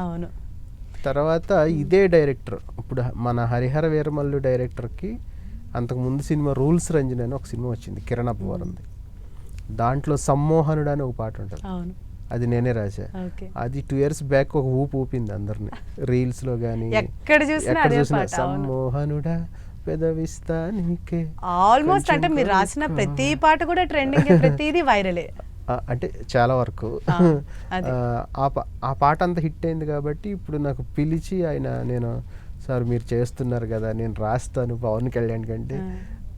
అవును. తర్వాత ఇదే డైరెక్టర్ ఇప్పుడు మన హరిహర వీరమల్లు డైరెక్టర్కి అంతకుముందు సినిమా రూల్స్ రంజన్ అని ఒక సినిమా వచ్చింది కిరణ్ అబ్బవరంది. దాంట్లో సమ్మోహనుడు అని ఒక పాట ఉంటుంది, అవును. అది నేనే రాసా. ఓకే. అది 2 years బ్యాక్ ఒక ఊపింది అందరిని రీల్స్లో కానీ ఎక్కడ చూసినా అదే పాట. అవును. సమ్మోహనుడా పెదవిస్తా నీకే. ఆల్మోస్ట్ అంటే మీరు రాసిన ప్రతి పాట కూడా ట్రెండింగ్, ప్రతిదీ వైరలే. అంటే చాలా వరకు అదే. ఆ పాట అంతా హిట్ అయింది కాబట్టి ఇప్పుడు నాకు పిలిచి ఆయన నేను సార్ మీరు చేస్తున్నారు కదా నేను రాస్తాను పవన్ కళ్యాణ్ కంటే,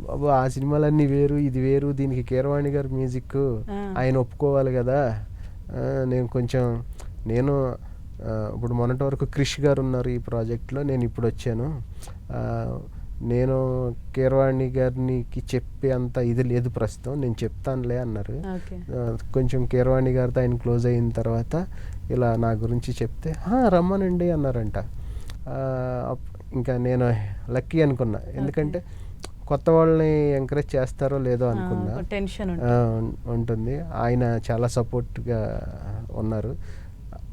బాబు ఆ సినిమాలన్నీ వేరు ఇది వేరు, దీనికి కీరవాణి గారు మ్యూజిక్ ఆయన ఒప్పుకోవాలి కదా. నేను కొంచెం నేను ఇప్పుడు మొన్నటి వరకు క్రిష్ గారు ఉన్నారు ఈ ప్రాజెక్ట్లో, నేను ఇప్పుడు వచ్చాను, నేను కీరవాణి గారికి చెప్పే అంత ఇది లేదు ప్రస్తుతం, నేను చెప్తానులే అన్నారు. కొంచెం కీరవాణి గారితో ఆయన క్లోజ్ అయిన తర్వాత ఇలా నా గురించి చెప్తే రమ్మనండి అన్నారంట. ఇంకా నేను లక్కీ అనుకున్నా, ఎందుకంటే కొత్త వాళ్ళని ఎంకరేజ్ చేస్తారో లేదో అనుకున్నా. టెన్షన్ ఉంటుంది. ఆయన చాలా సపోర్ట్గా ఉన్నారు,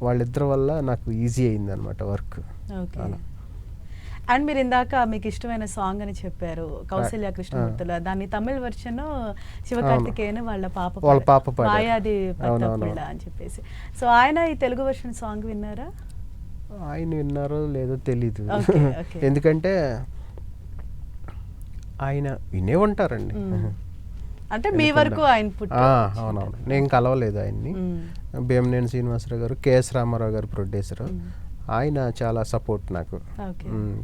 వాళ్ళిద్దరి వల్ల నాకు ఈజీ అయింది అనమాట వర్క్. అండ్ మీరు ఇందాక మీకు ఇష్టమైన సాంగ్ అని చెప్పారు కౌసల్య కృష్ణమూర్తుల, దాన్ని తమిళ వర్షన్ శివకార్తికేయన్ వాళ్ళ పాప మాయాది పట్టపుల్ల అని చెప్పేసి. సో ఆయన ఈ తెలుగు వర్షన్ సాంగ్ విన్నారా? ఆయన విన్నారో లేదో తెలీదు, ఎందుకంటే ఆయన వినే ఉంటారండి. అంటే మీ వరకు ఆయన అవునవును, నేను కలవలేదు ఆయన్ని. భీమనేని శ్రీనివాసరావు గారు, కేఎస్ రామారావు గారు ప్రొడ్యూసర్, ఆయన చాలా సపోర్ట్ నాకు.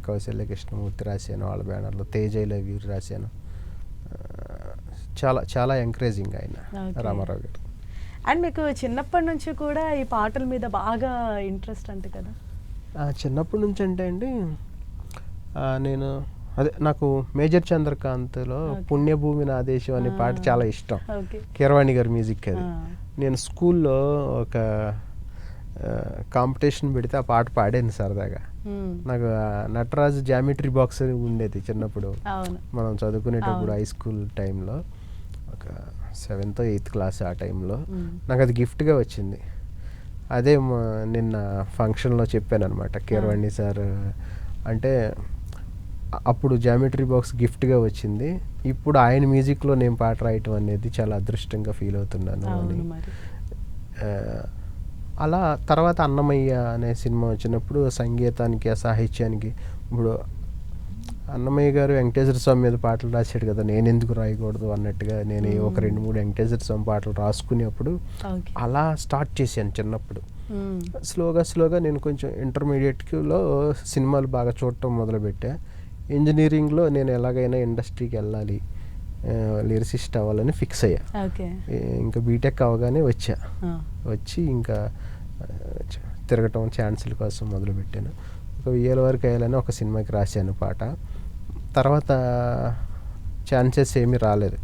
కౌశల్య కృష్ణమూర్తి రాశాను, వాళ్ళ బ్యానర్లో తేజైల వీరు రాశాను, చాలా చాలా ఎంకరేజింగ్ ఆయన రామారావు గారు. అండ్ మీకు చిన్నప్పటి నుంచి కూడా ఈ పాటల మీద బాగా ఇంట్రెస్ట్ అంటే కదా? చిన్నప్పటి నుంచి అంటే అండి నేను అదే నాకు మేజర్ చంద్రకాంత్లో పుణ్యభూమి నా దేశం అనే పాట చాలా ఇష్టం, కీరవాణి గారి మ్యూజిక్ అది. నేను స్కూల్లో ఒక కాంపిటీషన్ పెడితే ఆ పాట పాడాను సరదాగా. నాకు నటరాజు జామెట్రీ బాక్స్ ఉండేది చిన్నప్పుడు, మనం చదువుకునేటప్పుడు హై స్కూల్ టైంలో, ఒక 7th or 8th class ఆ టైంలో నాకు అది గిఫ్ట్గా వచ్చింది. అదే నిన్న ఫంక్షన్లో చెప్పాను అనమాట, కీరవాణి సార్ అంటే అప్పుడు జామెట్రీ బాక్స్ గిఫ్ట్గా వచ్చింది, ఇప్పుడు ఆయన మ్యూజిక్లో నేను పాట రాయటం అనేది చాలా అదృష్టంగా ఫీల్ అవుతున్నాను అని. అలా తర్వాత అన్నమయ్య అనే సినిమా వచ్చినప్పుడు సంగీతానికి సాహిత్యానికి, ఇప్పుడు అన్నమయ్య గారు వెంకటేశ్వర స్వామి మీద పాటలు రాశాడు కదా, నేను ఎందుకు రాయకూడదు అన్నట్టుగా నేను ఒక 2-3 వెంకటేశ్వర స్వామి పాటలు రాసుకునేప్పుడు అలా స్టార్ట్ చేశాను చిన్నప్పుడు. స్లోగా నేను కొంచెం ఇంటర్మీడియట్లో సినిమాలు బాగా చూడటం మొదలుపెట్టా. ఇంజనీరింగ్లో నేను ఎలాగైనా ఇండస్ట్రీకి వెళ్ళాలి, లిరిసిస్ట్ అవ్వాలని ఫిక్స్ అయ్యా. ఇంకా బీటెక్ అవగానే వచ్చి ఇంకా తిరగటం ఛాన్సుల కోసం మొదలుపెట్టాను. ఒక 1000 వరకు వేయాలని ఒక సినిమాకి రాశాను పాట, తర్వాత ఛాన్సెస్ ఏమీ రాలేదు.